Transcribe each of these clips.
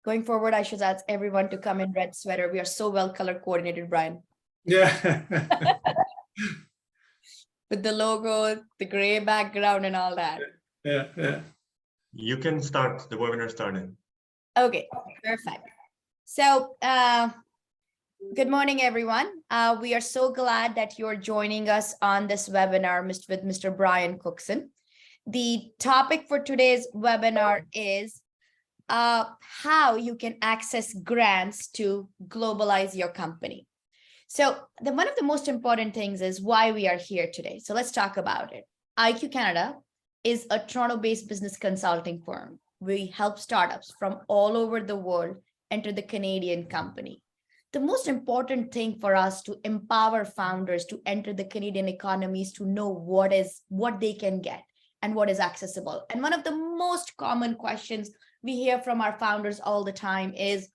Going forward, I should ask everyone to come in red sweater. We are so well color coordinated, Brian. Yeah. With the logo, the gray background and all that. Yeah. You can start. The webinar started. Okay, perfect. So, good morning, everyone. We are so glad that you're joining us on this webinar with Mr. Brian Cookson. The topic for today's webinar is how you can access grants to globalize your company. So one of the most important things is why we are here today. So let's talk about it. IQ Canada is a Toronto-based business consulting firm. We help startups from all over the world enter the Canadian company. The most important thing for us to empower founders to enter the Canadian economy is to know what they can get and what is accessible. And one of the most common questions we hear from our founders all the time is,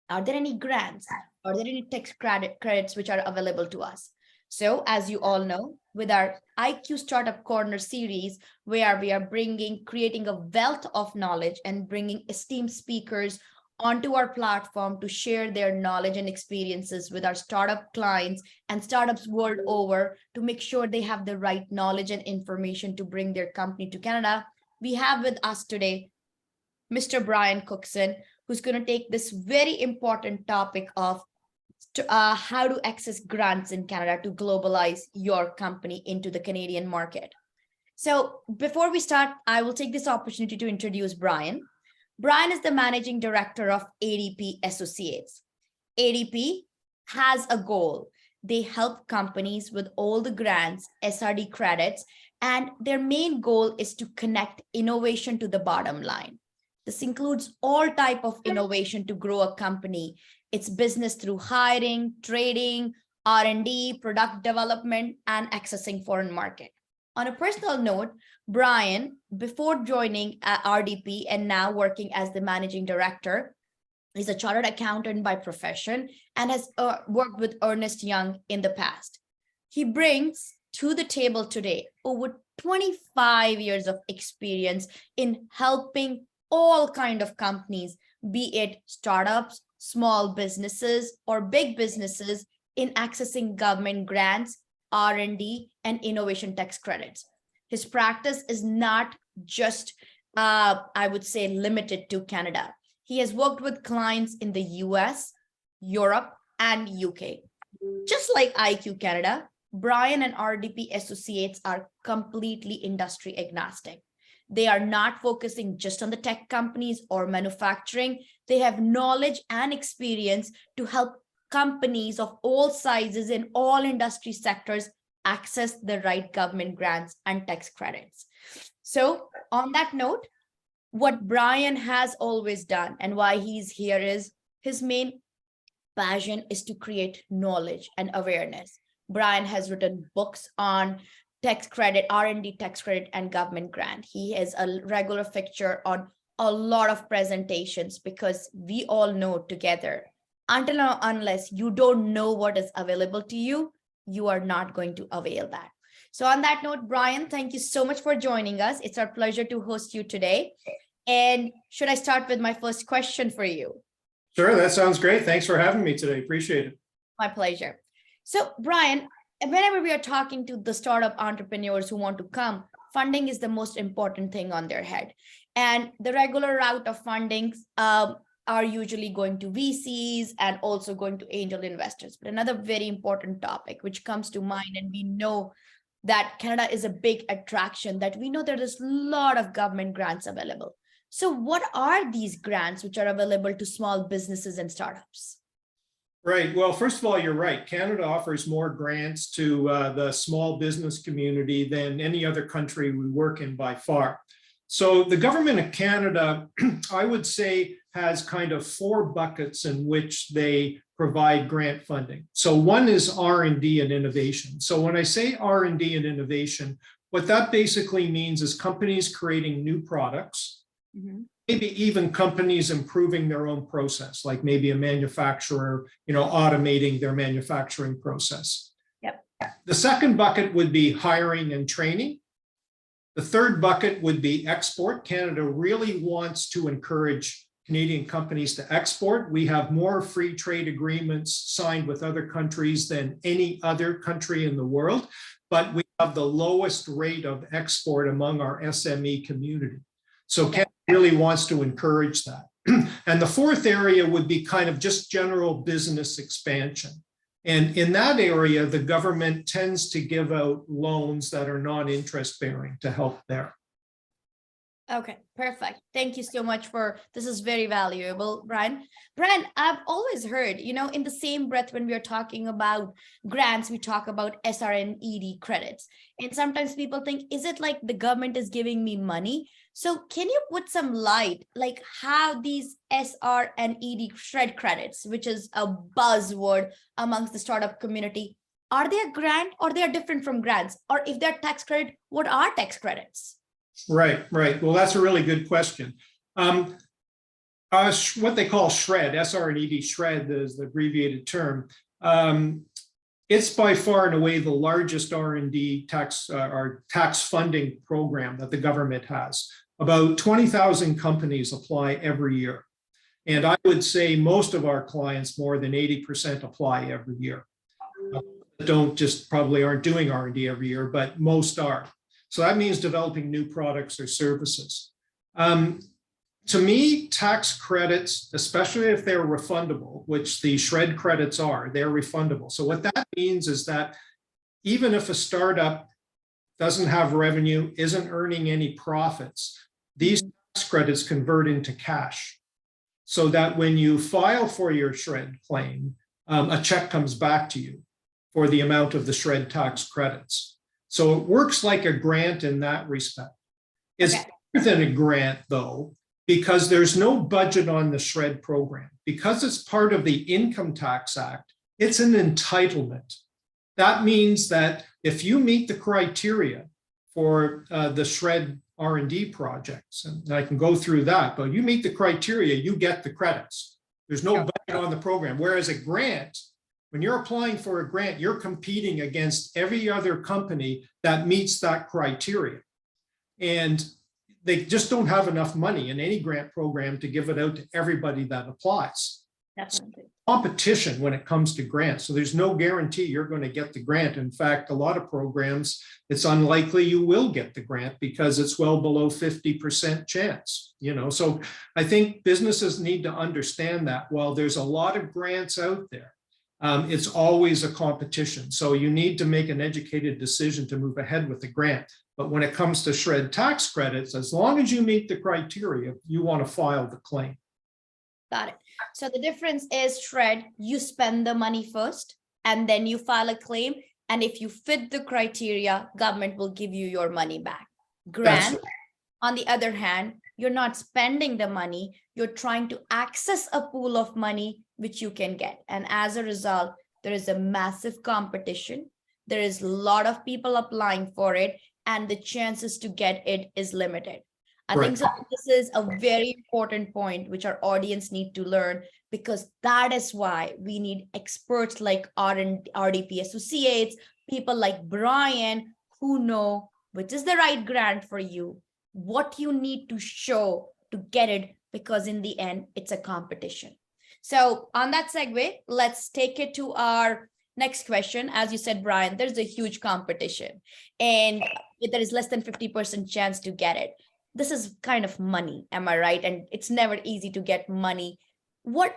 are there any grants? Are there any tax credits which are available to us? So as you all know, with our IQ Startup Corner series, where we are creating a wealth of knowledge and bringing esteemed speakers onto our platform to share their knowledge and experiences with our startup clients and startups world over to make sure they have the right knowledge and information to bring their company to Canada. We have with us today Mr. Brian Cookson, who's going to take this very important topic of how to access grants in Canada to globalize your company into the Canadian market. So before we start, I will take this opportunity to introduce Brian. Brian is the managing director of ADP Associates. ADP has a goal. They help companies with all the grants, SRD credits, and their main goal is to connect innovation to the bottom line. This includes all type of innovation to grow a company. It's business through hiring, trading, R&D, product development, and accessing foreign market. On a personal note, Brian, before joining RDP and now working as the managing director, is a chartered accountant by profession and has worked with Ernst & Young in the past. He brings to the table today over 25 years of experience in helping all kind of companies, be it startups, small businesses, or big businesses in accessing government grants, R&D, and innovation tax credits. His practice is not just, I would say, limited to Canada. He has worked with clients in the US, Europe, and UK. Just like IQ Canada, Brian and RDP Associates are completely industry agnostic. They are not focusing just on the tech companies or manufacturing. They have knowledge and experience to help companies of all sizes in all industry sectors access the right government grants and tax credits. So on that note, what Brian has always done and why he's here is his main passion is to create knowledge and awareness. Brian has written books on tax credit, R&D tax credit, and government grant. He is a regular fixture on a lot of presentations because we all know together, until or unless you don't know what is available to you, you are not going to avail that. So on that note, Brian, thank you so much for joining us. It's our pleasure to host you today. And should I start with my first question for you? Sure, that sounds great. Thanks for having me today. Appreciate it. My pleasure. So Brian, whenever we are talking to the startup entrepreneurs who want to come, funding is the most important thing on their head. And the regular route of fundings are usually going to VCs and also going to angel investors. But another very important topic which comes to mind, and we know that Canada is a big attraction, that we know there is a lot of government grants available. So what are these grants which are available to small businesses and startups? Right. Well, first of all, you're right. Canada offers more grants to the small business community than any other country we work in by far. So the government of Canada, I would say, has kind of 4 buckets in which they provide grant funding. So one is R&D and innovation. So when I say R&D and innovation, what that basically means is companies creating new products, maybe even companies improving their own process, like maybe a manufacturer, automating their manufacturing process. Yep. The second bucket would be hiring and training. The third bucket would be export. Canada really wants to encourage Canadian companies to export. We have more free trade agreements signed with other countries than any other country in the world, but we have the lowest rate of export among our SME community. So Canada really wants to encourage that. And the fourth area would be kind of just general business expansion. And in that area, the government tends to give out loans that are non-interest bearing to help there. Okay, perfect. Thank you so much for this is very valuable, Brian. Brian, I've always heard, in the same breath when we are talking about grants, we talk about SR and ED credits. And sometimes people think, is it like the government is giving me money? So can you put some light, like how these SR and ED shred credits, which is a buzzword amongst the startup community, are they a grant or they are different from grants? Or if they're tax credit, what are tax credits? Right. Well, that's a really good question. What they call SHRED, SR and ED SHRED is the abbreviated term. It's by far and away the largest R&D tax funding program that the government has. About 20,000 companies apply every year. And I would say most of our clients, more than 80%, apply every year. Probably aren't doing R&D every year, but most are. So that means developing new products or services. To me, tax credits, especially if they're refundable, which the SHRED credits are, they're refundable. So what that means is that even if a startup doesn't have revenue, isn't earning any profits, these tax credits convert into cash. So that when you file for your SHRED claim, a check comes back to you for the amount of the SHRED tax credits. So it works like a grant in that respect. It's better than a grant, though, because there's no budget on the SHRED program. Because it's part of the Income Tax Act, it's an entitlement. That means that if you meet the criteria for the SHRED R&D projects, and I can go through that, but you meet the criteria, you get the credits. There's no budget on the program. Whereas a grant, when you're applying for a grant, you're competing against every other company that meets that criteria. And they just don't have enough money in any grant program to give it out to everybody that applies. Definitely. Competition when it comes to grants. So there's no guarantee you're going to get the grant. In fact, a lot of programs, it's unlikely you will get the grant because it's well below 50% chance. So I think businesses need to understand that while there's a lot of grants out there, it's always a competition. So you need to make an educated decision to move ahead with the grant. But when it comes to SHRED tax credits, as long as you meet the criteria, you want to file the claim. Got it. So the difference is SHRED, you spend the money first and then you file a claim. And if you fit the criteria, government will give you your money back. Grant, on the other hand, you're not spending the money, you're trying to access a pool of money which you can get. And as a result, there is a massive competition. There is a lot of people applying for it, and the chances to get it is limited. I think so. This is a very important point which our audience need to learn, because that is why we need experts like RDP associates, people like Brian, who know which is the right grant for you, what you need to show to get it, because in the end, it's a competition. So on that segue, let's take it to our next question. As you said, Brian, there's a huge competition and there is less than 50% chance to get it. This is kind of money, am I right? And it's never easy to get money. But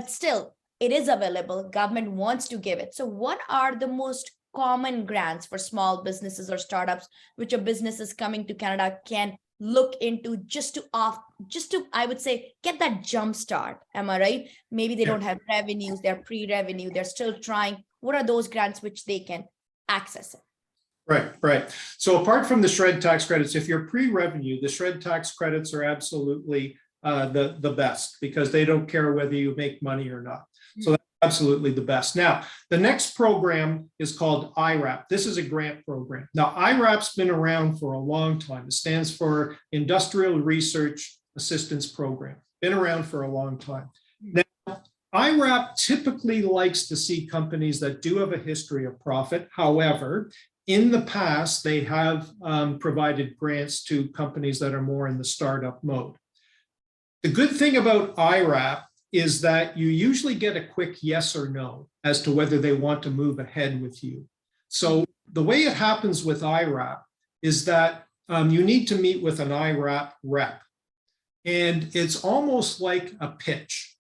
still, it is available. Government wants to give it. So what are the most common grants for small businesses or startups, which a businesses coming to Canada can look into just to, I would say, get that jump start? Am I right? Maybe they don't have revenues, they're pre-revenue, they're still trying. What are those grants which they can access it? Right. So apart from the SHRED tax credits, if you're pre-revenue, the SHRED tax credits are absolutely the best, because they don't care whether you make money or not. So that's absolutely the best. Now, the next program is called IRAP. This is a grant program. Now, IRAP's been around for a long time. It stands for Industrial Research Assistance Program. Been around for a long time. Now, IRAP typically likes to see companies that do have a history of profit. However, in the past, they have provided grants to companies that are more in the startup mode. The good thing about IRAP is that you usually get a quick yes or no as to whether they want to move ahead with you. So the way it happens with IRAP is that you need to meet with an IRAP rep. And it's almost like a pitch.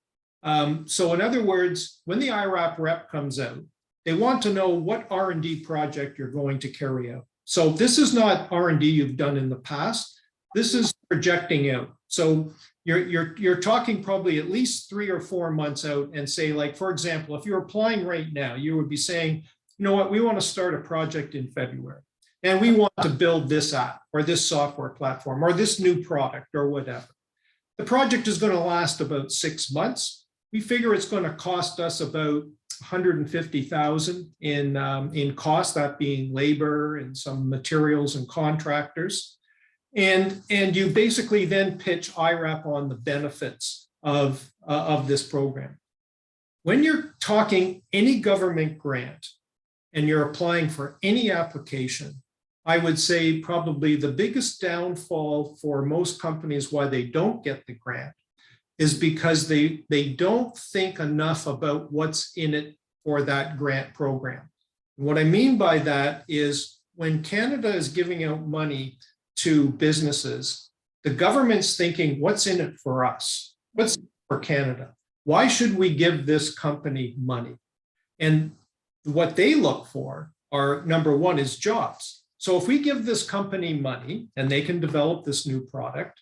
So in other words, when the IRAP rep comes out, they want to know what R&D project you're going to carry out. So this is not R&D you've done in the past. This is projecting out. So you're talking probably at least 3 or 4 months out, and say, like, for example, if you're applying right now, you would be saying, you know what, we want to start a project in February, and we want to build this app or this software platform or this new product or whatever. The project is going to last about 6 months. We figure it's going to cost us about $150,000 in cost, that being labor and some materials and contractors. And you basically then pitch IRAP on the benefits of this program. When you're talking any government grant and you're applying for any application, I would say probably the biggest downfall for most companies why they don't get the grant is because they don't think enough about what's in it for that grant program. And what I mean by that is when Canada is giving out money to businesses, the government's thinking, what's in it for us? What's in it for Canada? Why should we give this company money? And what they look for are, number one, is jobs. So if we give this company money and they can develop this new product,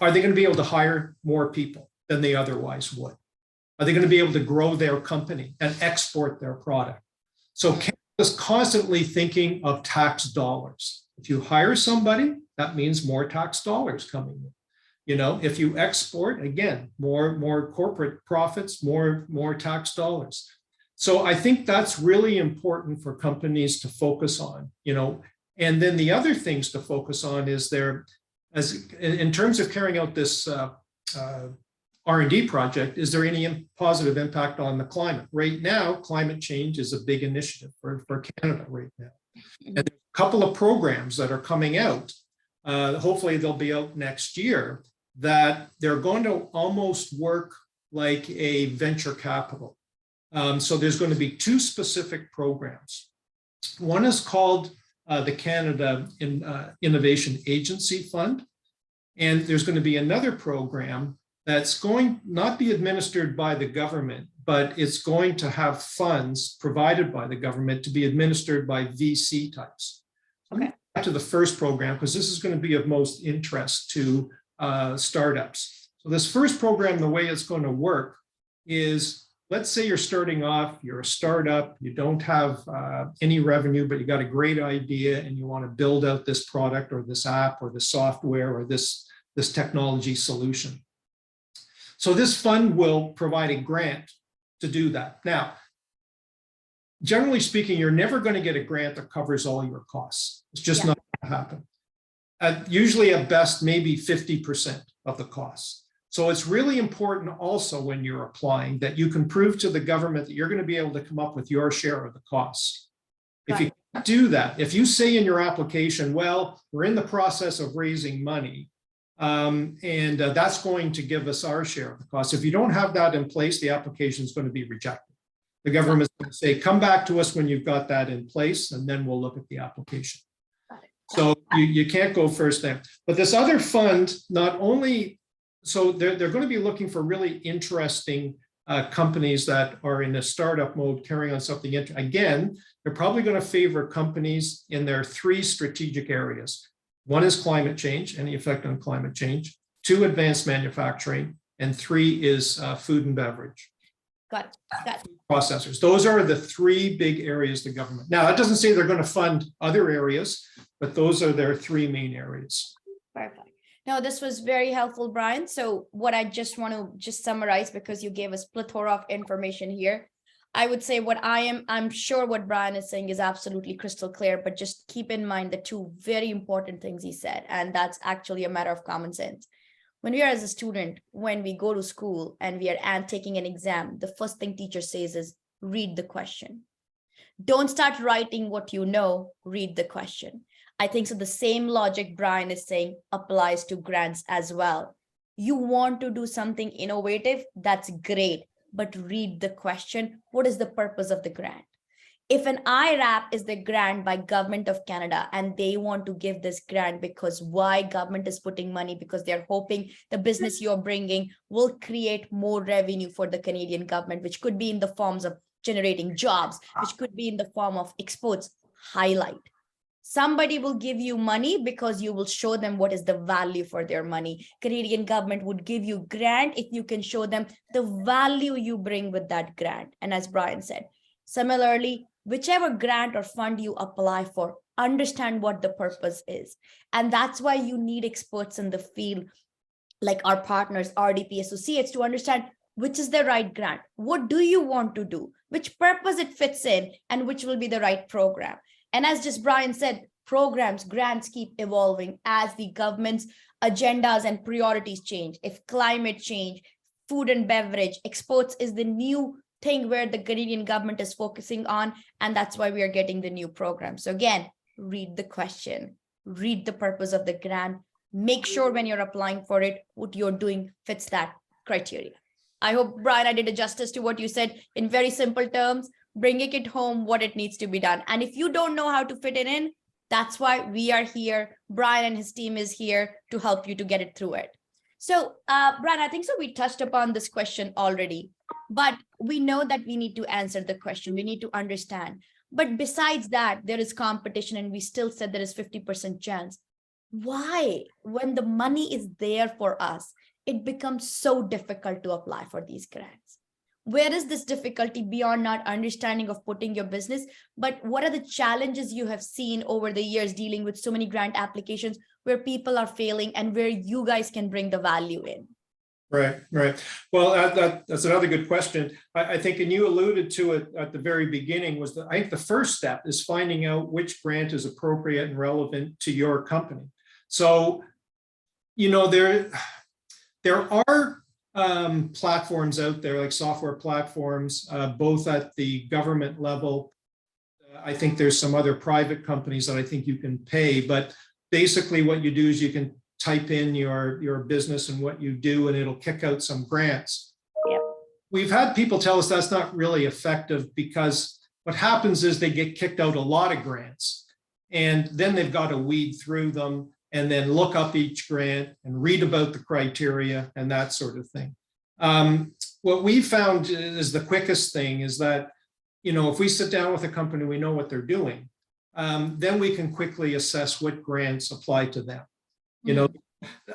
are they going to be able to hire more people than they otherwise would? Are they going to be able to grow their company and export their product? So Canada's constantly thinking of tax dollars. If you hire somebody, that means more tax dollars coming in. You know, if you export, again, more corporate profits, more tax dollars. So I think that's really important for companies to focus on, you know. And then the other things to focus on is in terms of carrying out this R&D project, is there any positive impact on the climate? Right now, climate change is a big initiative for Canada right now. And there's a couple of programs that are coming out, hopefully they'll be out next year, that they're going to almost work like a venture capital. So there's going to be 2 specific programs. One is called the Canada Innovation Agency Fund. And there's going to be another program that's going not be administered by the government, but it's going to have funds provided by the government to be administered by VC types. Okay. Back to the first program, because this is going to be of most interest to startups. So this first program, the way it's going to work is, let's say you're starting off, you're a startup, you don't have any revenue, but you got a great idea and you want to build out this product or this app or this software or this technology solution. So this fund will provide a grant to do that. Now, generally speaking, you're never going to get a grant that covers all your costs. It's just not going to happen. Usually at best, maybe 50% of the costs. So it's really important also when you're applying that you can prove to the government that you're going to be able to come up with your share of the costs. If you can't do that, if you say in your application, well, we're in the process of raising money, and that's going to give us our share of the cost. If you don't have that in place, the application is going to be rejected. The government's going to say, come back to us when you've got that in place, and then we'll look at the application. So you can't go first there. But this other fund, not only, so they're going to be looking for really interesting companies that are in a startup mode, carrying on something. Again, they're probably going to favor companies in their 3 strategic areas. 1 is climate change, any effect on climate change. 2, advanced manufacturing. And 3 is food and beverage. Got it. Processors. Those are the 3 big areas the government. Now, that doesn't say they're going to fund other areas, but those are their 3 main areas. Perfect. No, this was very helpful, Brian. So what I just want to summarize, because you gave us plethora of information here. I would say I'm sure what Brian is saying is absolutely crystal clear, but just keep in mind the 2 very important things he said, and that's actually a matter of common sense. When we are as a student, when we go to school and we are taking an exam, the first thing teacher says is read the question. Don't start writing what you know, read the question. I think so the same logic Brian is saying applies to grants as well. You want to do something innovative, that's great, but read the question. What is the purpose of the grant? If an IRAP is the grant by Government of Canada and they want to give this grant because why government is putting money, because they're hoping the business you're bringing will create more revenue for the Canadian government, which could be in the forms of generating jobs, which could be in the form of exports, highlight. Somebody will give you money because you will show them what is the value for their money. Canadian government would give you grant if you can show them the value you bring with that grant. And as Brian said, similarly, whichever grant or fund you apply for, understand what the purpose is. And that's why you need experts in the field, like our partners, RDP Associates, to understand which is the right grant. What do you want to do? Which purpose it fits in, and which will be the right program. And as just Brian said, programs, grants keep evolving as the government's agendas and priorities change. If climate change, food and beverage, exports is the new thing where the Canadian government is focusing on, and that's why we are getting the new program. So again, read the question, read the purpose of the grant, make sure when you're applying for it, what you're doing fits that criteria. I hope, Brian, I did a justice to what you said in very simple terms, bringing it home what it needs to be done. And if you don't know how to fit it in, that's why we are here. Brian and his team is here to help you to get it through it. So, Brian, I think so we touched upon this question already, but we know that we need to answer the question. We need to understand. But besides that, there is competition, and we still said there is 50% chance. Why, when the money is there for us, it becomes so difficult to apply for these grants? Where is this difficulty beyond not understanding of putting your business? But what are the challenges you have seen over the years dealing with so many grant applications where people are failing and where you guys can bring the value in? Right, right. Well, that's another good question. I think, and you alluded to it at the very beginning, was that I think the first step is finding out which grant is appropriate and relevant to your company. So, you know, there are platforms out there, like software platforms, both at the government level. I think there's some other private companies that I think you can pay, but basically what you do is you can type in your business and what you do, and it'll kick out some grants. Yeah. We've had people tell us that's not really effective, because what happens is they get kicked out a lot of grants, and then they've got to weed through them and then look up each grant and read about the criteria and that sort of thing. What we found is the quickest thing is that, you know, if we sit down with a company, we know what they're doing, then we can quickly assess what grants apply to them. You know,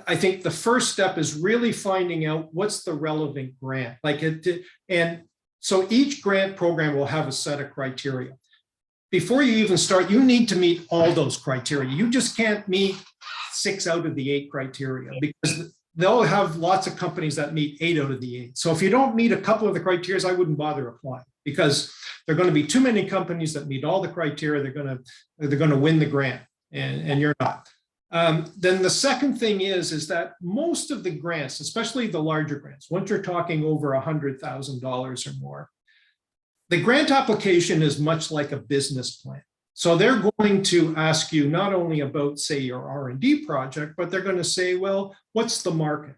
I think the first step is really finding out what's the relevant grant. And so each grant program will have a set of criteria. Before you even start, you need to meet all those criteria. You just can't meet 6 out of the 8 criteria, because they'll have lots of companies that meet 8 out of the 8. So if you don't meet a couple of the criteria, I wouldn't bother applying, because there are going to be too many companies that meet all the criteria. They're going to win the grant, and you're not. Then the second thing is that most of the grants, especially the larger grants, once you're talking over $100,000 or more, the grant application is much like a business plan. So they're going to ask you not only about, say, your R&D project, but they're going to say, well, what's the market?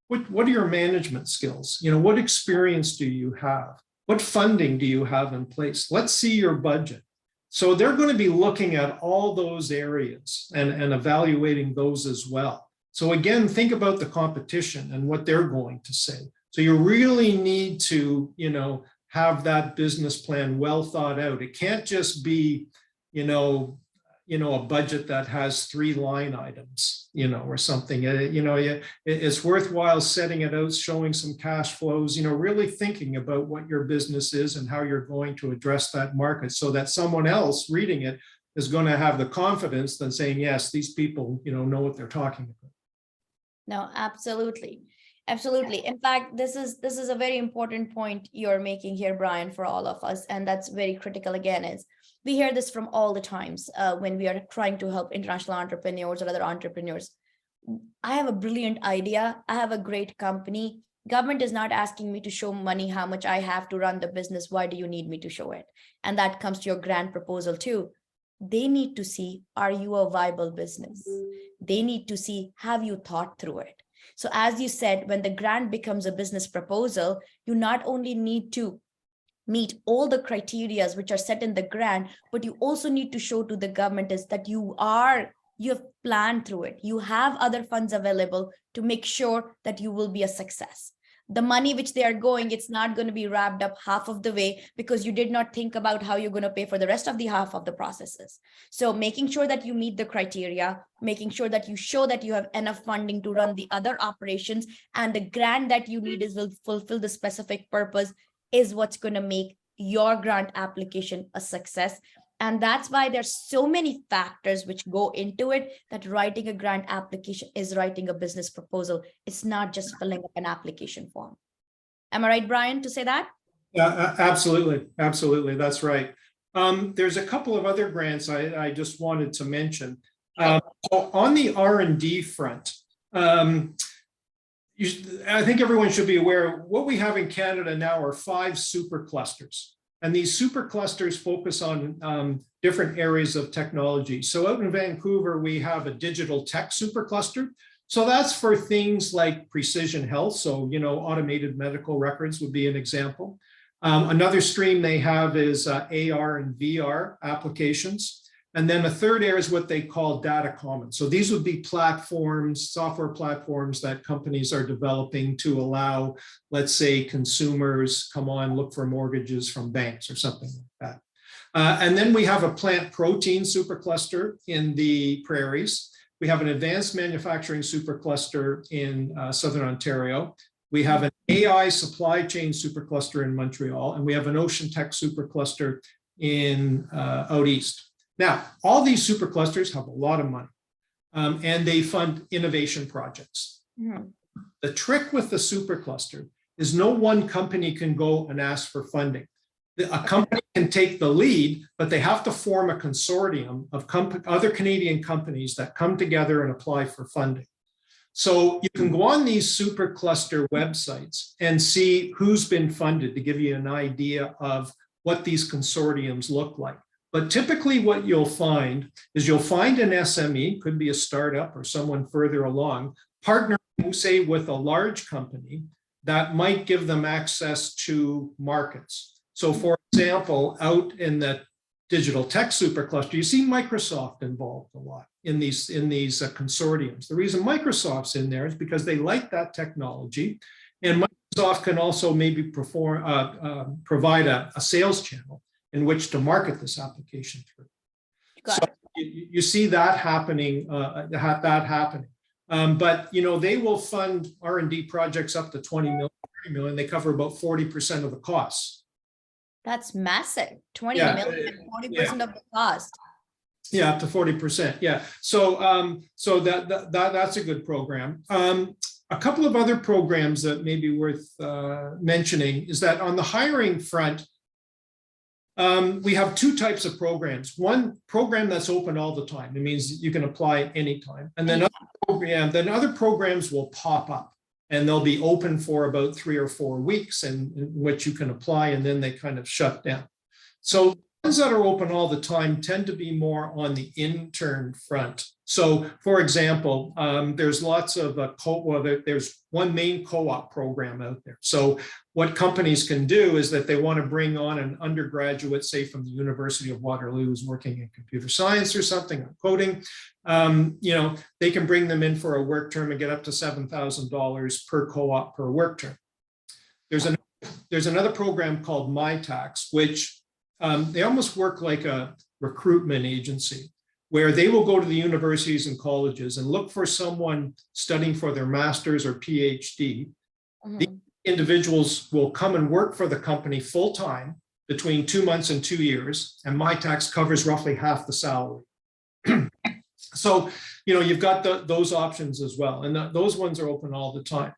What are your management skills? You know, what experience do you have? What funding do you have in place? Let's see your budget. So they're going to be looking at all those areas and evaluating those as well. So again, think about the competition and what they're going to say. So you really need to, you know, have that business plan well thought out. It can't just be, you know, a budget that has 3 line items, you know, or something. You know, it's worthwhile setting it out, showing some cash flows, you know, really thinking about what your business is and how you're going to address that market, so that someone else reading it is going to have the confidence than saying, yes, these people, you know what they're talking about. No, absolutely. Absolutely. In fact, this is a very important point you're making here, Brian, for all of us. And that's very critical again, is we hear this from all the times when we are trying to help international entrepreneurs or other entrepreneurs. I have a brilliant idea. I have a great company. Government is not asking me to show money, how much I have to run the business. Why do you need me to show it? And that comes to your grant proposal too. They need to see, are you a viable business? They need to see, have you thought through it? So as you said, when the grant becomes a business proposal, you not only need to meet all the criteria which are set in the grant, but you also need to show to the government is that you have planned through it. You have other funds available to make sure that you will be a success. The money which they are going, it's not going to be wrapped up half of the way because you did not think about how you're going to pay for the rest of the half of the processes. So making sure that you meet the criteria, making sure that you show that you have enough funding to run the other operations, and the grant that you need will fulfill the specific purpose is what's going to make your grant application a success. And that's why there's so many factors which go into it, that writing a grant application is writing a business proposal. It's not just filling up an application form. Am I right, Brian, to say that? Yeah, absolutely. Absolutely. That's right. There's a couple of other grants I just wanted to mention. So on the R&D front, I think everyone should be aware what we have in Canada now are 5 superclusters. And these superclusters focus on different areas of technology. So out in Vancouver, we have a digital tech supercluster. So that's for things like precision health. So, automated medical records would be an example. Another stream they have is AR and VR applications. And then a third area is what they call data commons. So these would be platforms, software platforms that companies are developing to allow, let's say, consumers come on, look for mortgages from banks or something like that. And then we have a plant protein supercluster in the prairies. We have an advanced manufacturing supercluster in Southern Ontario. We have an AI supply chain supercluster in Montreal, and we have an ocean tech supercluster in out east. Now, all these superclusters have a lot of money, and they fund innovation projects. Mm-hmm. The trick with the supercluster is no one company can go and ask for funding. A company can take the lead, but they have to form a consortium of other Canadian companies that come together and apply for funding. So you can go on these supercluster websites and see who's been funded to give you an idea of what these consortiums look like. But typically what you'll find is you'll find an SME, could be a startup or someone further along, partnering, say, with a large company that might give them access to markets. So for example, out in the digital tech supercluster, you see Microsoft involved a lot in these consortiums. The reason Microsoft's in there is because they like that technology, and Microsoft can also maybe provide a sales channel in which to market this application through. So you see that happening. But they will fund R&D projects up to 20 million, 30 million. They cover about 40% of the costs. That's massive. 20 million, 40% of the cost. Yeah, up to 40%. Yeah. So that's a good program. A couple of other programs that may be worth mentioning is that on the hiring front, we have 2 types of programs. One program that's open all the time. It means you can apply anytime. And then other programs will pop up, and they'll be open for about 3 or 4 weeks in which you can apply, and then they kind of shut down. So ones that are open all the time tend to be more on the intern front. So for example, there's lots of there's one main co-op program out there. So what companies can do is that they want to bring on an undergraduate, say from the University of Waterloo, who's working in computer science or something, or coding. They can bring them in for a work term and get up to $7,000 per co-op per work term. There's another program called MyTax, which they almost work like a recruitment agency, where they will go to the universities and colleges and look for someone studying for their master's or PhD. Mm-hmm. These individuals will come and work for the company full-time between 2 months and 2 years, and MyTax covers roughly half the salary. So, you've got those options as well, and those ones are open all the time.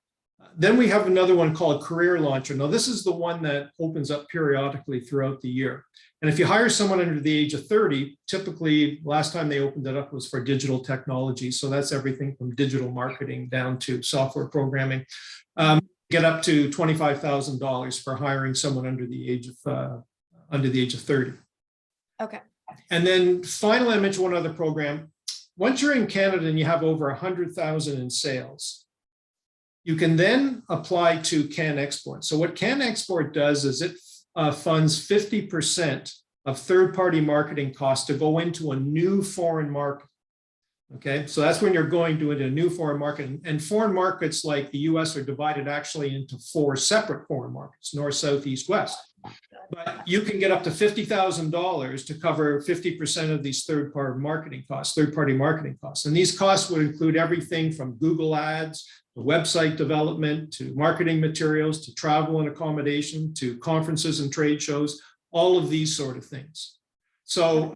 Then we have another one called Career Launcher. Now, this is the one that opens up periodically throughout the year. And if you hire someone under the age of 30, typically last time they opened it up was for digital technology. So that's everything from digital marketing down to software programming. Get up to $25,000 for hiring someone under the age of 30. Okay. And then finally, I mentioned one other program. Once you're in Canada and you have over 100,000 in sales, You can then apply to Can Export. So what Can Export does is it funds 50% of third-party marketing costs to go into a new foreign market. Okay, so that's when you're going to a new foreign market. And foreign markets like the US are divided actually into 4 separate foreign markets, north, south, east, west. But you can get up to $50,000 to cover 50% of these third-party marketing costs. And these costs would include everything from Google Ads, to website development, to marketing materials, to travel and accommodation, to conferences and trade shows, all of these sort of things. So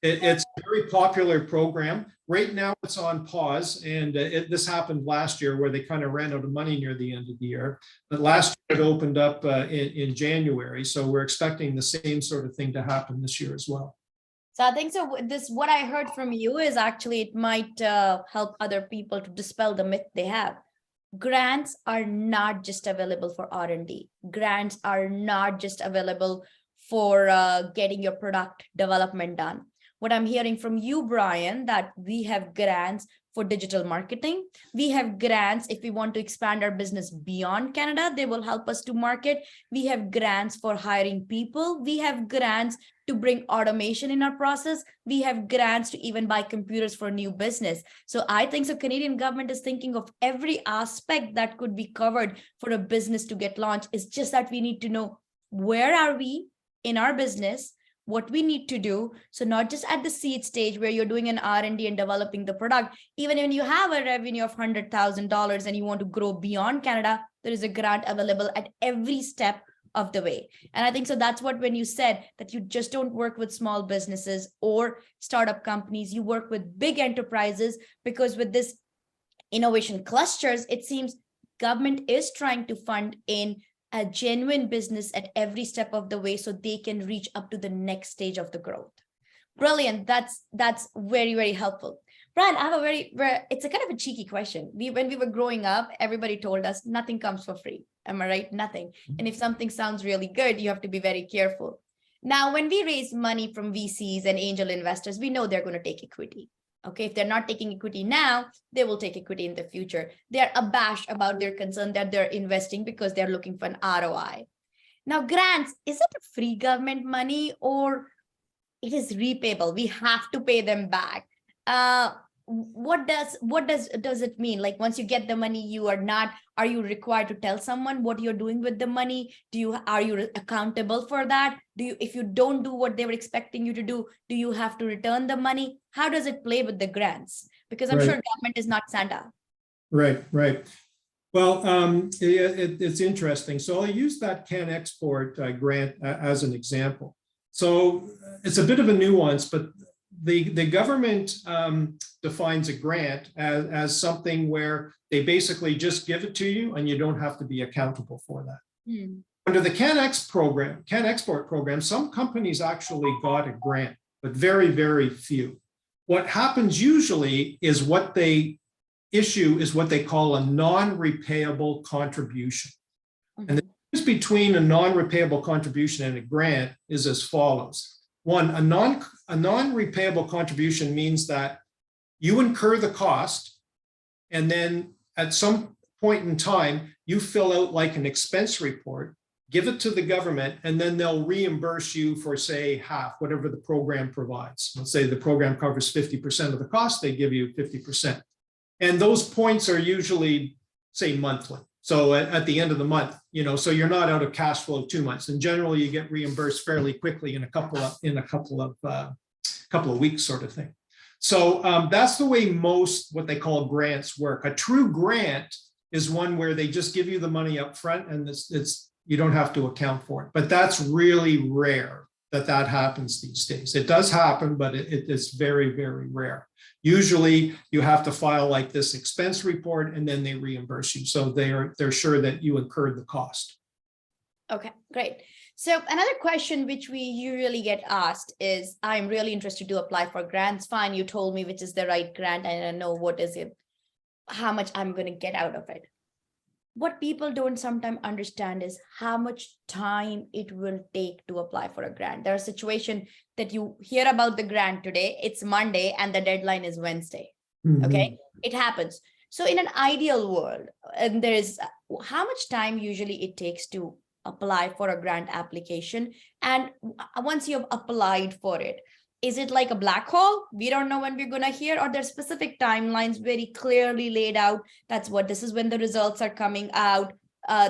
it's a very popular program. Right now it's on pause, and this happened last year where they kind of ran out of money near the end of the year. But last year it opened up in January, so we're expecting the same sort of thing to happen this year as well. So I think so. What I heard from you is actually it might help other people to dispel the myth they have. Grants are not just available for R&D. Grants are not just available for getting your product development done. What I'm hearing from you, Brian, that we have grants for digital marketing. We have grants if we want to expand our business beyond Canada, they will help us to market. We have grants for hiring people. We have grants to bring automation in our process. We have grants to even buy computers for new business. So I think so Canadian government is thinking of every aspect that could be covered for a business to get launched. It's just that we need to know where are we in our business, what we need to do. So not just at the seed stage where you're doing an R&D and developing the product, even when you have a revenue of $100,000 and you want to grow beyond Canada, there is a grant available at every step of the way. And I think so that's what, when you said that you just don't work with small businesses or startup companies, you work with big enterprises, because with this innovation clusters, it seems government is trying to fund in a genuine business at every step of the way so they can reach up to the next stage of the growth. Brilliant. That's very, very helpful. Brian, I have it's a kind of a cheeky question. When we were growing up, everybody told us nothing comes for free. Am I right? Nothing. And if something sounds really good, you have to be very careful. Now, when we raise money from VCs and angel investors, we know they're going to take equity. Okay, if they're not taking equity now, they will take equity in the future. They're abashed about their concern that they're investing because they're looking for an ROI. Now, grants, is it a free government money or it is repayable? We have to pay them back. What does it mean? Like once you get the money, are you required to tell someone what you're doing with the money? Are you accountable for that? If you don't do what they were expecting you to do you have to return the money? How does it play with the grants? Because I'm sure government is not Santa. Right. Well, it's interesting. So I'll use that Can Export grant as an example. So it's a bit of a nuance, but the government defines a grant as something where they basically just give it to you and you don't have to be accountable for that. Under the Can Export program, some companies actually got a grant, but very, very few. What happens usually is what they issue is what they call a non-repayable contribution. And the difference between a non-repayable contribution and a grant is as follows. One, a non-repayable contribution means that you incur the cost, and then at some point in time, you fill out like an expense report, give it to the government, and then they'll reimburse you for, say, half, whatever the program provides. Let's say the program covers 50% of the cost, they give you 50%. And those points are usually, say, monthly. So at the end of the month, so you're not out of cash flow 2 months, and generally you get reimbursed fairly quickly in a couple of weeks, sort of thing. So that's the way most what they call grants work. A true grant is one where they just give you the money up front, and you don't have to account for it. But that's really rare that happens these days. It does happen, but it is very, very rare. Usually you have to file like this expense report and then they reimburse you. So they're sure that you incurred the cost. Okay, great. So another question which we usually get asked is, I'm really interested to apply for grants. Fine, you told me which is the right grant and I know what is it, how much I'm going to get out of it. What people don't sometimes understand is how much time it will take to apply for a grant. There are situations that you hear about the grant today, it's Monday and the deadline is Wednesday. Okay, it happens. So in an ideal world, and there's how much time usually it takes to apply for a grant application? And once you've applied for it, is it like a black hole? We don't know when we're going to hear, or there's specific timelines very clearly laid out. This is when the results are coming out.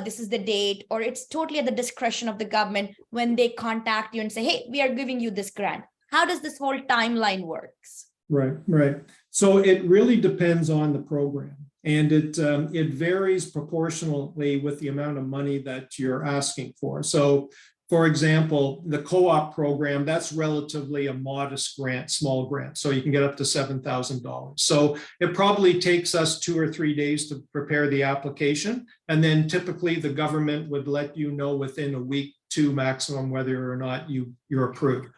This is the date, or it's totally at the discretion of the government when they contact you and say, hey, we are giving you this grant. How does this whole timeline works? Right, right. So it really depends on the program, and it varies proportionally with the amount of money that you're asking for. So, for example, the co-op program, that's relatively a modest grant, small grant. So you can get up to $7,000. So it probably takes us 2 or 3 days to prepare the application. And then typically the government would let you know within a week, 2 maximum, whether or not you're approved.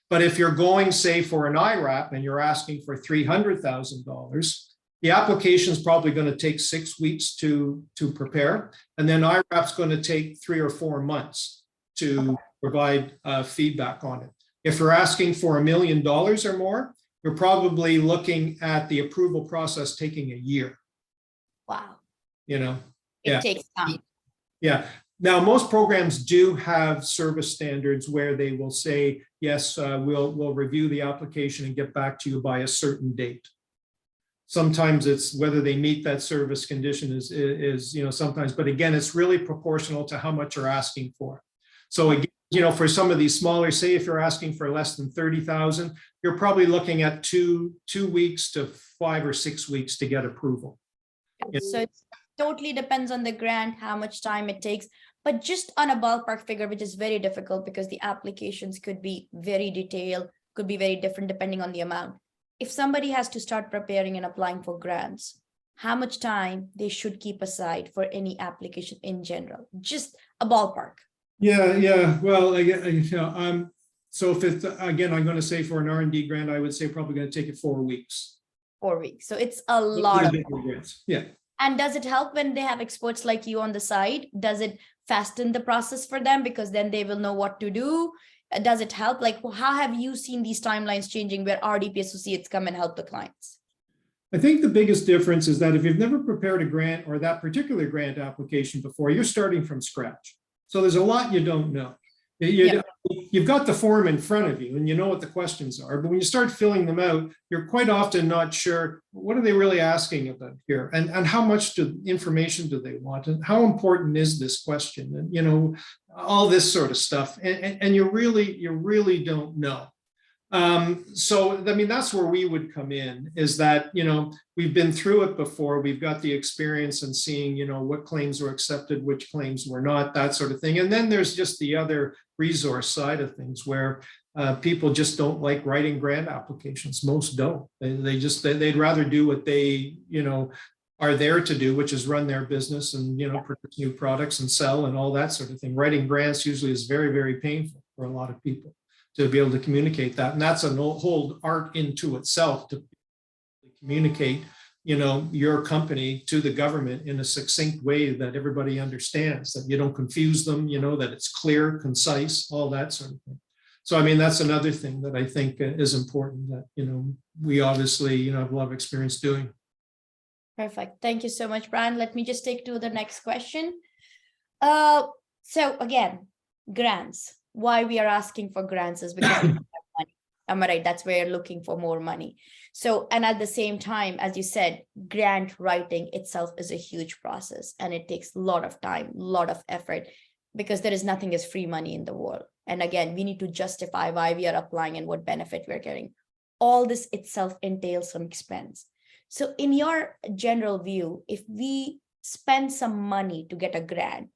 But if you're going, say, for an IRAP and you're asking for $300,000, the application is probably going to take 6 weeks to prepare. And then IRAP's going to take 3 or 4 months to provide feedback on it. If you're asking for $1 million or more, you're probably looking at the approval process taking a year. Wow. It takes time. Yeah. Now, most programs do have service standards where they will say, yes, we'll review the application and get back to you by a certain date. Sometimes it's whether they meet that service condition is sometimes, but again, it's really proportional to how much you're asking for. So again, for some of these smaller, say if you're asking for less than 30,000, you're probably looking at two weeks to 5 or 6 weeks to get approval. So it totally depends on the grant, how much time it takes, but just on a ballpark figure, which is very difficult because the applications could be very detailed, could be very different depending on the amount. If somebody has to start preparing and applying for grants, how much time they should keep aside for any application in general, just a ballpark. Yeah. Well, so if it's, again, I'm going to say for an R&D grant, I would say probably going to take it 4 weeks. 4 weeks. So it's a lot of grants. Yeah. And does it help when they have experts like you on the side? Does it fasten the process for them because then they will know what to do? Does it help? Like, how have you seen these timelines changing where RDP associates come and help the clients? I think the biggest difference is that if you've never prepared a grant or that particular grant application before, you're starting from scratch. So there's a lot you don't know. You've got the form in front of you and you know what the questions are, but when you start filling them out, you're quite often not sure, what are they really asking about here? And how much information do they want? And how important is this question? And, all this sort of stuff. And you really don't know. So, I mean, that's where we would come in, is that, we've been through it before. We've got the experience in seeing, what claims were accepted, which claims were not, that sort of thing. And then there's just the other resource side of things where people just don't like writing grant applications. Most don't. They'd rather do what they, are there to do, which is run their business and, produce new products and sell and all that sort of thing. Writing grants usually is very, very painful for a lot of people to be able to communicate that. And that's a whole art into itself to communicate, your company to the government in a succinct way that everybody understands, that you don't confuse them, that it's clear, concise, all that sort of thing. So, I mean, that's another thing that I think is important that, we obviously, have a lot of experience doing. Perfect. Thank you so much, Brian. Let me just take to the next question. So again, grants. Why we are asking for grants is because we have money. Am I right? That's where you're looking for more money. So, and at the same time, as you said, grant writing itself is a huge process and it takes a lot of time, a lot of effort, because there is nothing as free money in the world. And again, we need to justify why we are applying and what benefit we're getting. All this itself entails some expense. So in your general view, if we spend some money to get a grant,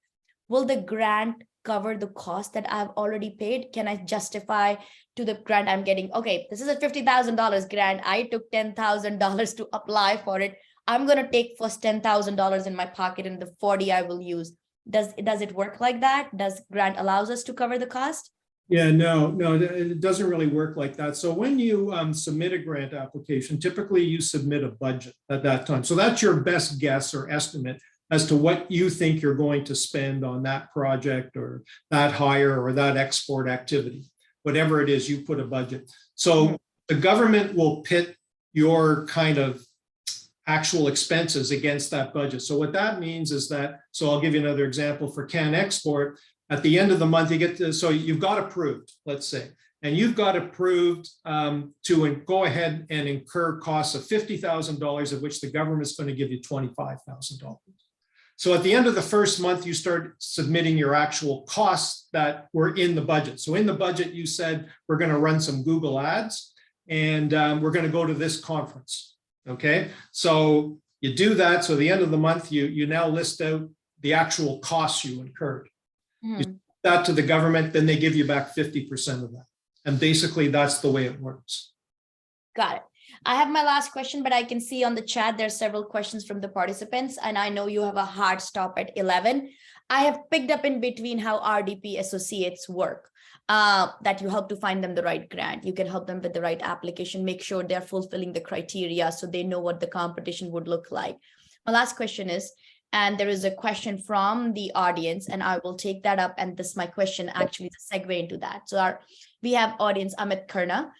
will the grant cover the cost that I've already paid? Can I justify to the grant I'm getting, okay, this is a $50,000 grant. I took $10,000 to apply for it. I'm going to take first $10,000 in my pocket and the 40 I will use. Does it work like that? Does grant allows us to cover the cost? Yeah, no, it doesn't really work like that. So when you submit a grant application, typically you submit a budget at that time. So that's your best guess or estimate as to what you think you're going to spend on that project or that hire or that export activity. Whatever it is, you put a budget. So the government will pit your kind of actual expenses against that budget. So what that means is that, so I'll give you another example for can export. At the end of the month, you get to, so you've got approved, let's say, and you've got approved to go ahead and incur costs of $50,000, of which the government's going to give you $25,000. So at the end of the first month, you start submitting your actual costs that were in the budget. So in the budget, you said, we're going to run some Google ads and we're going to go to this conference. Okay, so you do that. So at the end of the month, you now list out the actual costs you incurred. You send that to the government, then they give you back 50% of that. And basically, that's the way it works. Got it. I have my last question, but I can see on the chat there's several questions from the participants, and I know you have a hard stop at 11. I have picked up in between how RDP associates work, that you help to find them the right grant. You can help them with the right application, make sure they're fulfilling the criteria so they know what the competition would look like. My last question is, and there is a question from the audience, and I will take that up. And this, my question actually is a segue into that. So we have audience Amit Karna,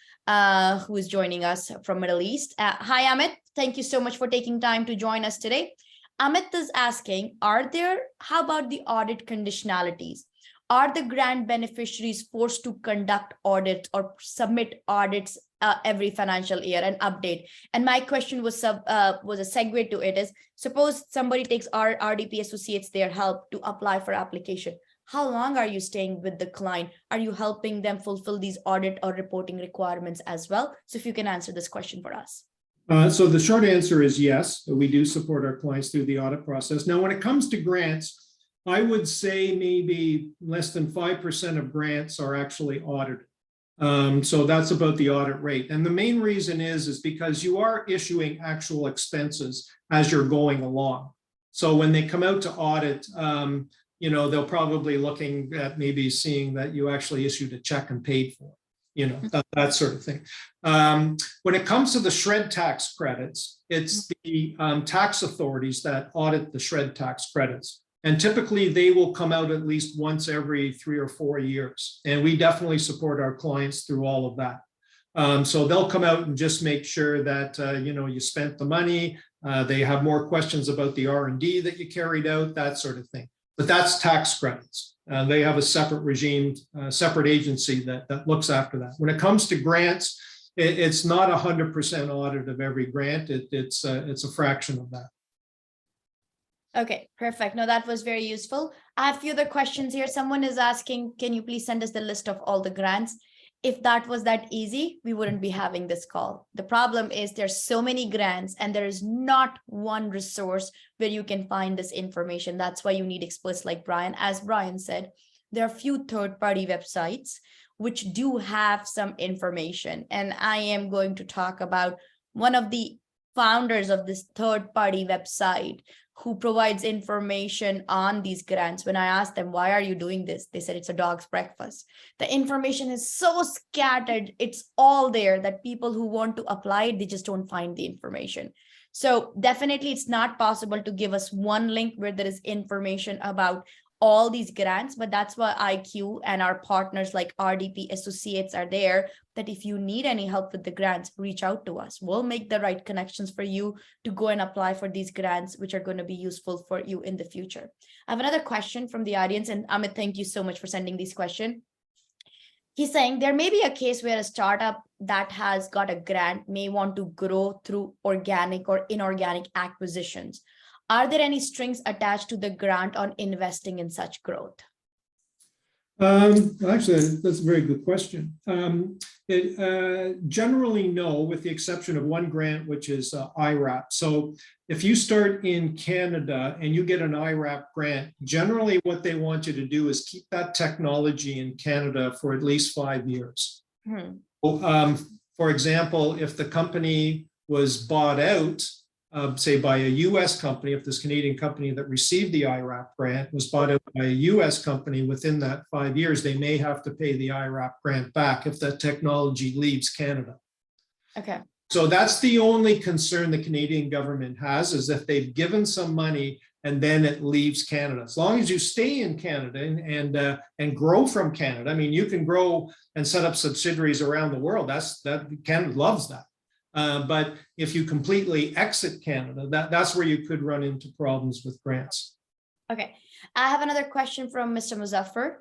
who is joining us from Middle East. Hi, Amit. Thank you so much for taking time to join us today. Amit is asking, how about the audit conditionalities? Are the grant beneficiaries forced to conduct audits or submit audits every financial year and update? And my question was a segue to it is, suppose somebody takes our RDP associates their help to apply for application. How long are you staying with the client? Are you helping them fulfill these audit or reporting requirements as well? So if you can answer this question for us. So the short answer is yes, we do support our clients through the audit process. Now, when it comes to grants, I would say maybe less than 5% of grants are actually audited. So that's about the audit rate. And the main reason is because you are issuing actual expenses as you're going along. So when they come out to audit, they'll probably looking at maybe seeing that you actually issued a check and paid for, that sort of thing. When it comes to the shred tax credits, it's the tax authorities that audit the shred tax credits. And typically they will come out at least once every 3 or 4 years. And we definitely support our clients through all of that. So they'll come out and just make sure that, you spent the money. They have more questions about the R&D that you carried out, that sort of thing. But that's tax credits. They have a separate regime, separate agency that looks after that. When it comes to grants, it's not 100% audit of every grant. It's a fraction of that. Okay, perfect. No, that was very useful. I have a few other questions here. Someone is asking, can you please send us the list of all the grants? If that was that easy, we wouldn't be having this call. The problem is there's so many grants and there is not one resource where you can find this information. That's why you need experts like Brian. As Brian said, there are a few third-party websites which do have some information. And I am going to talk about one of the founders of this third-party website who provides information on these grants. When I asked them, why are you doing this? They said, it's a dog's breakfast. The information is so scattered. It's all there that people who want to apply it, they just don't find the information. So definitely it's not possible to give us one link where there is information about all these grants, but that's why IQ and our partners like RDP Associates are there, that if you need any help with the grants, reach out to us. We'll make the right connections for you to go and apply for these grants, which are going to be useful for you in the future. I have another question from the audience, and Amit, thank you so much for sending this question. He's saying there may be a case where a startup that has got a grant may want to grow through organic or inorganic acquisitions. Are there any strings attached to the grant on investing in such growth? Actually, that's a very good question. Generally, no, with the exception of one grant, which is IRAP. So if you start in Canada and you get an IRAP grant, generally what they want you to do is keep that technology in Canada for at least 5 years. For example, if the company was bought out, say by a US company, if this Canadian company that received the IRAP grant was bought out by a US company within that 5 years, they may have to pay the IRAP grant back if that technology leaves Canada. Okay. So that's the only concern the Canadian government has, is if they've given some money and then it leaves Canada. As long as you stay in Canada and grow from Canada, I mean, you can grow and set up subsidiaries around the world. Canada loves that. But if you completely exit Canada, that's where you could run into problems with grants. Okay, I have another question from Mr. Muzaffar.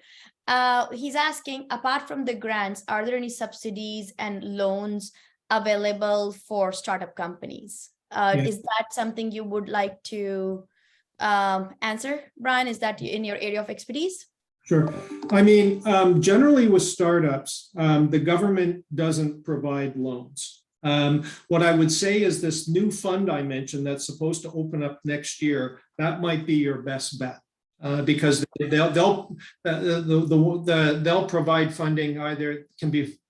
He's asking, apart from the grants, are there any subsidies and loans available for startup companies? Yeah. Is that something you would like to answer, Brian? Is that in your area of expertise? Sure. I mean, generally with startups, the government doesn't provide loans. What I would say is this new fund I mentioned that's supposed to open up next year, that might be your best bet. Because they'll provide funding, either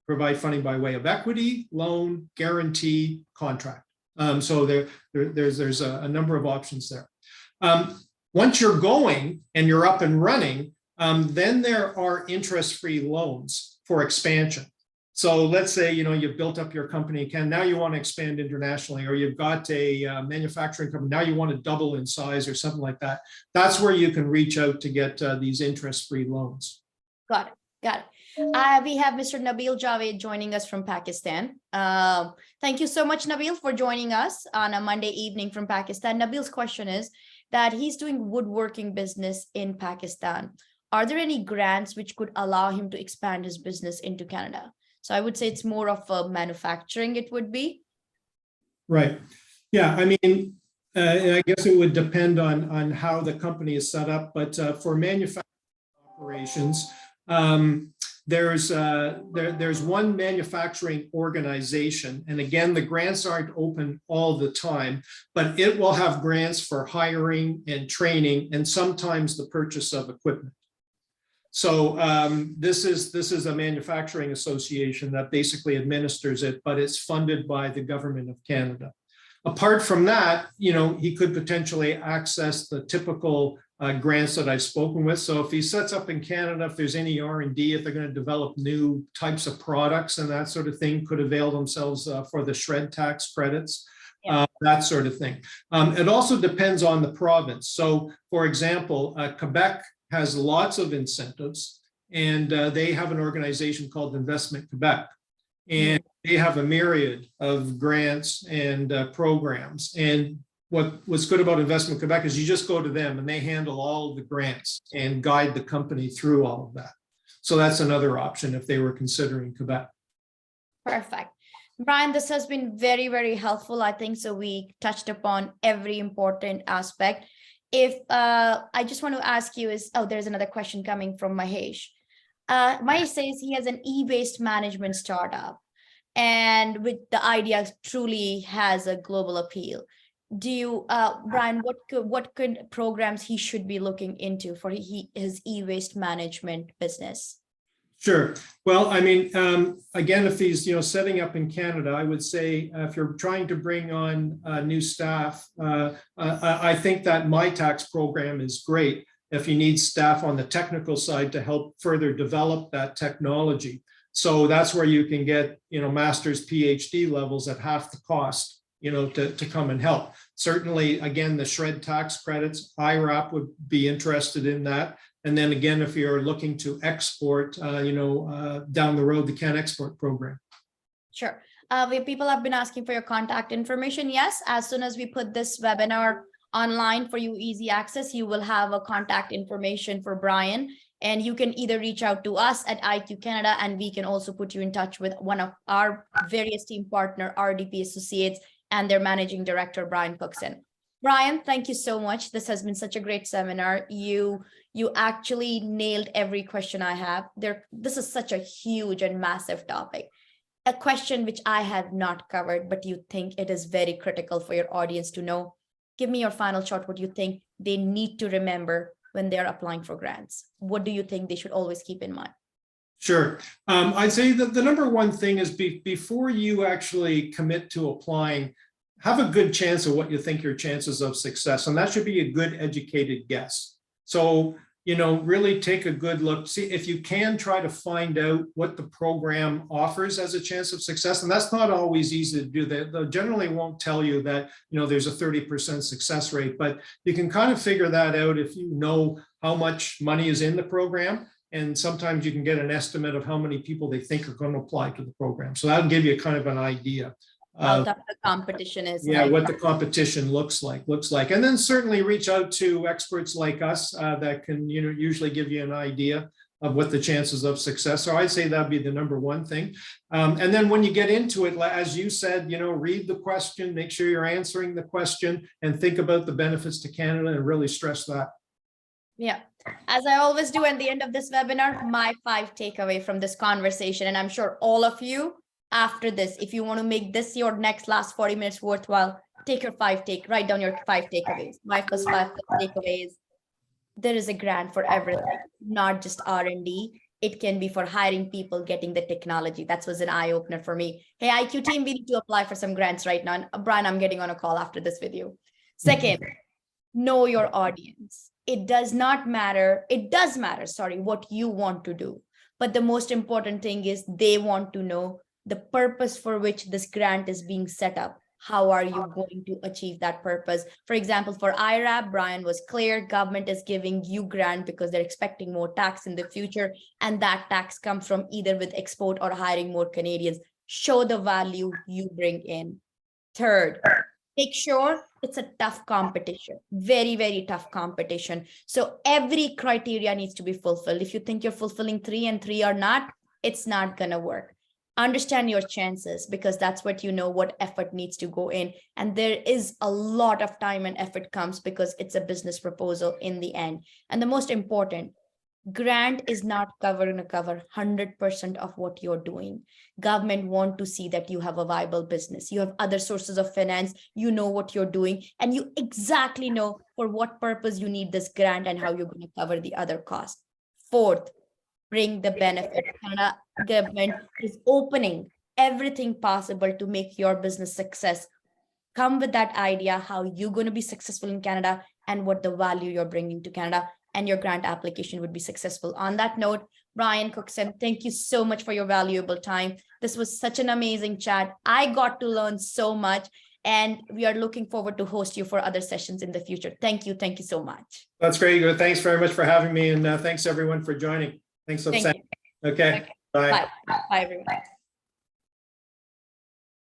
provide funding by way of equity, loan, guarantee, contract. So there's a number of options there. Once you're going and you're up and running, then there are interest-free loans for expansion. So let's say, you've built up your company, now you want to expand internationally, or you've got a manufacturing company, now you want to double in size or something like that. That's where you can reach out to get these interest-free loans. Got it. We have Mr. Nabil Javed joining us from Pakistan. Thank you so much, Nabil, for joining us on a Monday evening from Pakistan. Nabil's question is that he's doing woodworking business in Pakistan. Are there any grants which could allow him to expand his business into Canada? So I would say it's more of a manufacturing, it would be. Right. Yeah, I mean, I guess it would depend on how the company is set up, but for manufacturing operations, there's one manufacturing organization, and again, the grants aren't open all the time, but it will have grants for hiring and training, and sometimes the purchase of equipment. So this is a manufacturing association that basically administers it, but it's funded by the government of Canada. Apart from that, he could potentially access the typical grants that I've spoken with. So if he sets up in Canada, if there's any R&D, if they're going to develop new types of products and that sort of thing, could avail themselves for the shred tax credits, that sort of thing. It also depends on the province. So for example, Quebec has lots of incentives, and they have an organization called Investment Quebec, and they have a myriad of grants and programs. And what's good about Investment Quebec is you just go to them and they handle all of the grants and guide the company through all of that. So that's another option if they were considering Quebec. Perfect. Brian, this has been very, very helpful. I think so. We touched upon every important aspect. If I just want to ask you there's another question coming from Mahesh. Mahesh says he has an e-waste management startup, and with the idea truly has a global appeal. Do you, Brian, what could programs he should be looking into for his e-waste management business? Sure. Well, I mean, again, if he's setting up in Canada, I would say if you're trying to bring on new staff, I think that My Tax program is great if you need staff on the technical side to help further develop that technology. So that's where you can get master's, PhD levels at half the cost, to come and help. Certainly, again, the shred tax credits, IRAP would be interested in that. And then again, if you're looking to export, down the road, the Can Export program. Sure. People have been asking for your contact information. Yes, as soon as we put this webinar online for you, easy access, you will have a contact information for Brian, and you can either reach out to us at IQ Canada, and we can also put you in touch with one of our very esteemed partner, RDP Associates, and their managing director, Brian Cookson. Brian, thank you so much. This has been such a great seminar. You actually nailed every question I have. This is such a huge and massive topic. A question which I have not covered, but you think it is very critical for your audience to know. Give me your final shot. What you think they need to remember when they're applying for grants? What do you think they should always keep in mind? Sure. I'd say that the number one thing is before you actually commit to applying, have a good chance of what you think your chances of success, and that should be a good educated guess. So, really take a good look, see if you can try to find out what the program offers as a chance of success. And that's not always easy to do. They generally won't tell you that, there's a 30% success rate, but you can kind of figure that out if you know how much money is in the program. And sometimes you can get an estimate of how many people they think are going to apply to the program. So that'll give you kind of an idea. How tough the competition is. Yeah, right? what the competition looks like. And then certainly reach out to experts like us that can, usually give you an idea of what the chances of success are. I'd say that'd be the number one thing. And then when you get into it, as you said, read the question, make sure you're answering the question, and think about the benefits to Canada and really stress that. Yeah, as I always do at the end of this webinar, my 5 takeaway from this conversation, and I'm sure all of you after this, if you want to make this your last 40 minutes worthwhile, write down your 5 takeaways. My first 5 takeaways: there is a grant for everything, not just R&D. It can be for hiring people, getting the technology. That was an eye opener for me. Hey, IQ team, we need to apply for some grants right now. And Brian, I'm getting on a call after this with you. Second, know your audience. It does matter, what you want to do. But the most important thing is they want to know the purpose for which this grant is being set up. How are you going to achieve that purpose? For example, for IRAP, Brian was clear, government is giving you grant because they're expecting more tax in the future. And that tax comes from either with export or hiring more Canadians. Show the value you bring in. Third, make sure it's a tough competition, very, very tough competition. So every criteria needs to be fulfilled. If you think you're fulfilling 3 and 3 are not, it's not going to work. Understand your chances, because that's what effort needs to go in. And there is a lot of time and effort comes because it's a business proposal in the end. And the most important, grant is not going to cover 100% of what you're doing. Government want to see that you have a viable business. You have other sources of finance. You know what you're doing, and you exactly know for what purpose you need this grant and how you're going to cover the other costs. Fourth, bring the benefit. Canada government is opening everything possible to make your business success. Come with that idea, how you're going to be successful in Canada and what the value you're bringing to Canada, and your grant application would be successful. On that note, Brian Cookson, thank you so much for your valuable time. This was such an amazing chat. I got to learn so much, and we are looking forward to host you for other sessions in the future. Thank you so much. That's great. Thanks very much for having me, and thanks everyone for joining. Thanks. Thank you. Okay. Bye. Bye everyone.